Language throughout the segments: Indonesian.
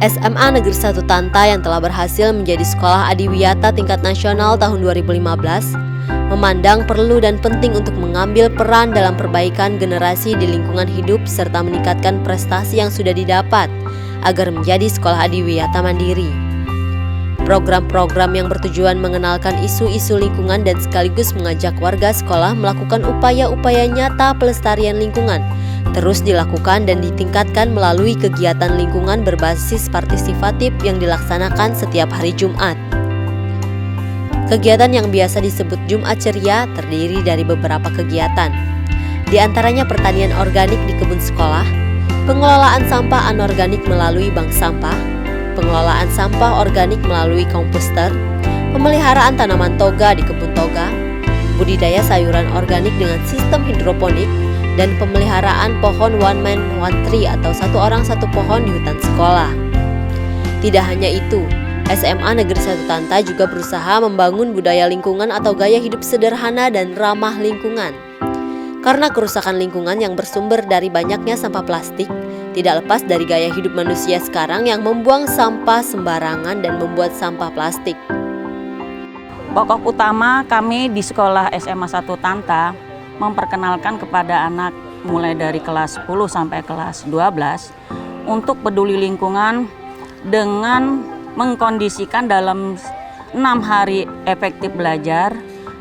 SMA Negeri 1 Tanta yang telah berhasil menjadi sekolah adiwiyata tingkat nasional tahun 2015 memandang perlu dan penting untuk mengambil peran dalam perbaikan generasi di lingkungan hidup serta meningkatkan prestasi yang sudah didapat agar menjadi sekolah adiwiyata mandiri. Program-program yang bertujuan mengenalkan isu-isu lingkungan dan sekaligus mengajak warga sekolah melakukan upaya-upaya nyata pelestarian lingkungan terus dilakukan dan ditingkatkan melalui kegiatan lingkungan berbasis partisipatif yang dilaksanakan setiap hari Jumat. Kegiatan yang biasa disebut Jumat Ceria terdiri dari beberapa kegiatan. Di antaranya pertanian organik di kebun sekolah, pengelolaan sampah anorganik melalui bank sampah, pengelolaan sampah organik melalui komposter, pemeliharaan tanaman toga di kebun toga, budidaya sayuran organik dengan sistem hidroponik, dan pemeliharaan pohon one man one tree atau satu orang satu pohon di hutan sekolah. Tidak hanya itu, SMA Negeri 1 Tanta juga berusaha membangun budaya lingkungan atau gaya hidup sederhana dan ramah lingkungan. Karena kerusakan lingkungan yang bersumber dari banyaknya sampah plastik, tidak lepas dari gaya hidup manusia sekarang yang membuang sampah sembarangan dan membuat sampah plastik. Pokok utama kami di sekolah SMA 1 Tanta memperkenalkan kepada anak mulai dari kelas 10 sampai kelas 12 untuk peduli lingkungan dengan mengkondisikan dalam 6 hari efektif belajar.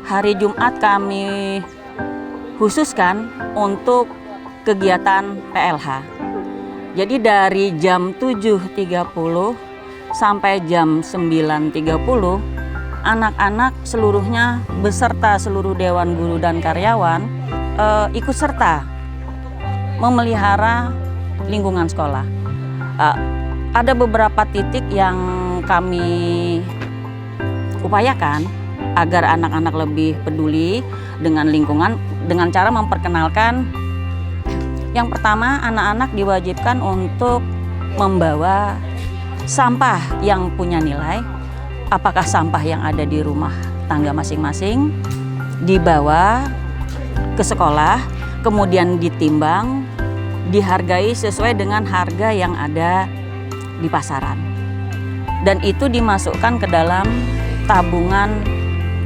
Hari Jumat kami khususkan untuk kegiatan PLH. Jadi dari jam 7.30 sampai jam 9.30 anak-anak seluruhnya beserta seluruh dewan guru dan karyawan ikut serta memelihara lingkungan sekolah. Ada beberapa titik yang kami upayakan agar anak-anak lebih peduli dengan lingkungan dengan cara memperkenalkan. Yang pertama, anak-anak diwajibkan untuk membawa sampah yang punya nilai. Apakah sampah yang ada di rumah tangga masing-masing dibawa ke sekolah, kemudian ditimbang, dihargai sesuai dengan harga yang ada di pasaran. Dan itu dimasukkan ke dalam tabungan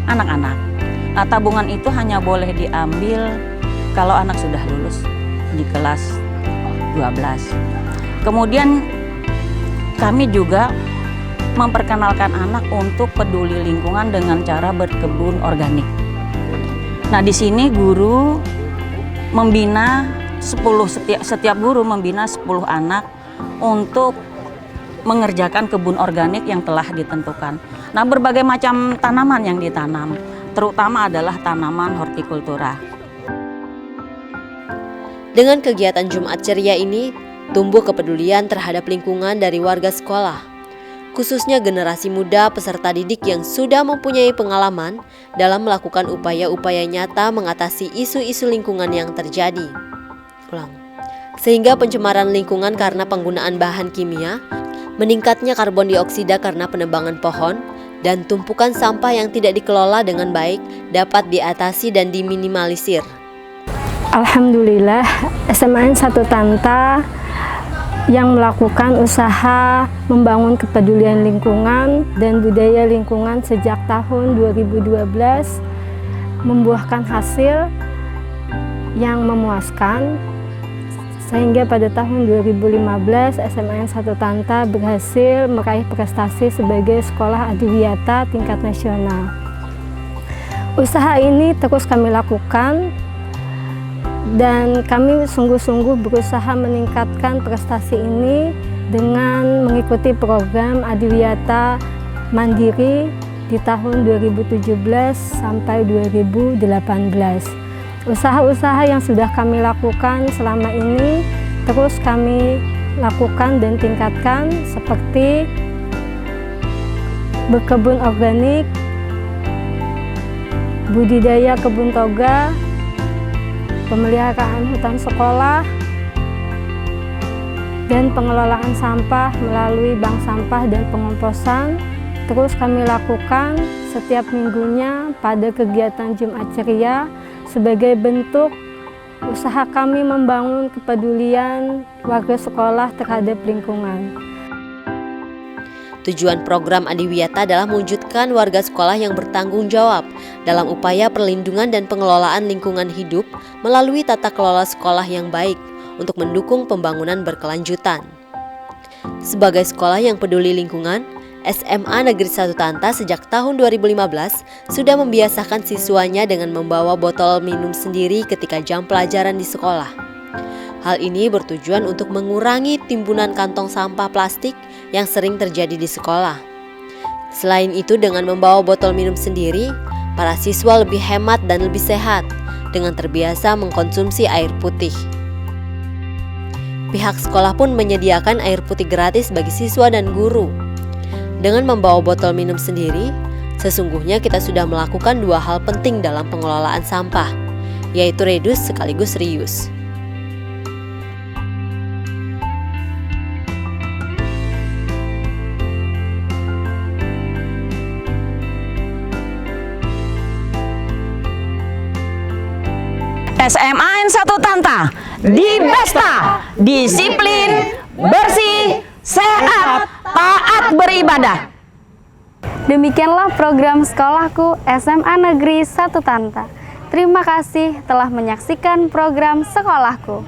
anak-anak. Nah, tabungan itu hanya boleh diambil kalau anak sudah lulus di kelas 12. Kemudian kami juga memperkenalkan anak untuk peduli lingkungan dengan cara berkebun organik. Nah, di sini guru membina setiap guru membina 10 anak untuk mengerjakan kebun organik yang telah ditentukan. Nah, berbagai macam tanaman yang ditanam, terutama adalah tanaman hortikultura. Dengan kegiatan Jumat Ceria ini, tumbuh kepedulian terhadap lingkungan dari warga sekolah, khususnya generasi muda peserta didik yang sudah mempunyai pengalaman dalam melakukan upaya-upaya nyata mengatasi isu-isu lingkungan yang terjadi. Sehingga pencemaran lingkungan karena penggunaan bahan kimia, meningkatnya karbon dioksida karena penebangan pohon, dan tumpukan sampah yang tidak dikelola dengan baik dapat diatasi dan diminimalisir. Alhamdulillah, SMA 1 Tanta yang melakukan usaha membangun kepedulian lingkungan dan budaya lingkungan sejak tahun 2012 membuahkan hasil yang memuaskan, sehingga pada tahun 2015 SMA 1 Tanta berhasil meraih prestasi sebagai sekolah adiwiyata tingkat nasional. Usaha ini terus kami lakukan dan kami sungguh-sungguh berusaha meningkatkan prestasi ini dengan mengikuti program adiwiyata mandiri di tahun 2017 sampai 2018. Usaha-usaha yang sudah kami lakukan selama ini terus kami lakukan dan tingkatkan, seperti berkebun organik, budidaya kebun toga, pemeliharaan hutan sekolah, dan pengelolaan sampah melalui bank sampah dan pengomposan. Terus kami lakukan setiap minggunya pada kegiatan Jumat Ceria sebagai bentuk usaha kami membangun kepedulian warga sekolah terhadap lingkungan. Tujuan program Adiwiyata adalah mewujudkan warga sekolah yang bertanggung jawab dalam upaya perlindungan dan pengelolaan lingkungan hidup melalui tata kelola sekolah yang baik untuk mendukung pembangunan berkelanjutan. Sebagai sekolah yang peduli lingkungan, SMA Negeri 1 Tanta sejak tahun 2015 sudah membiasakan siswanya dengan membawa botol minum sendiri ketika jam pelajaran di sekolah. Hal ini bertujuan untuk mengurangi timbunan kantong sampah plastik yang sering terjadi di sekolah. Selain itu, dengan membawa botol minum sendiri, para siswa lebih hemat dan lebih sehat dengan terbiasa mengkonsumsi air putih. Pihak sekolah pun menyediakan air putih gratis bagi siswa dan guru. Dengan membawa botol minum sendiri, sesungguhnya kita sudah melakukan dua hal penting dalam pengelolaan sampah, yaitu reduce sekaligus reuse. SMA N 1 Tanta di Besta, disiplin, bersih, sehat, taat beribadah. Demikianlah program sekolahku SMA Negeri 1 Tanta. Terima kasih telah menyaksikan program sekolahku.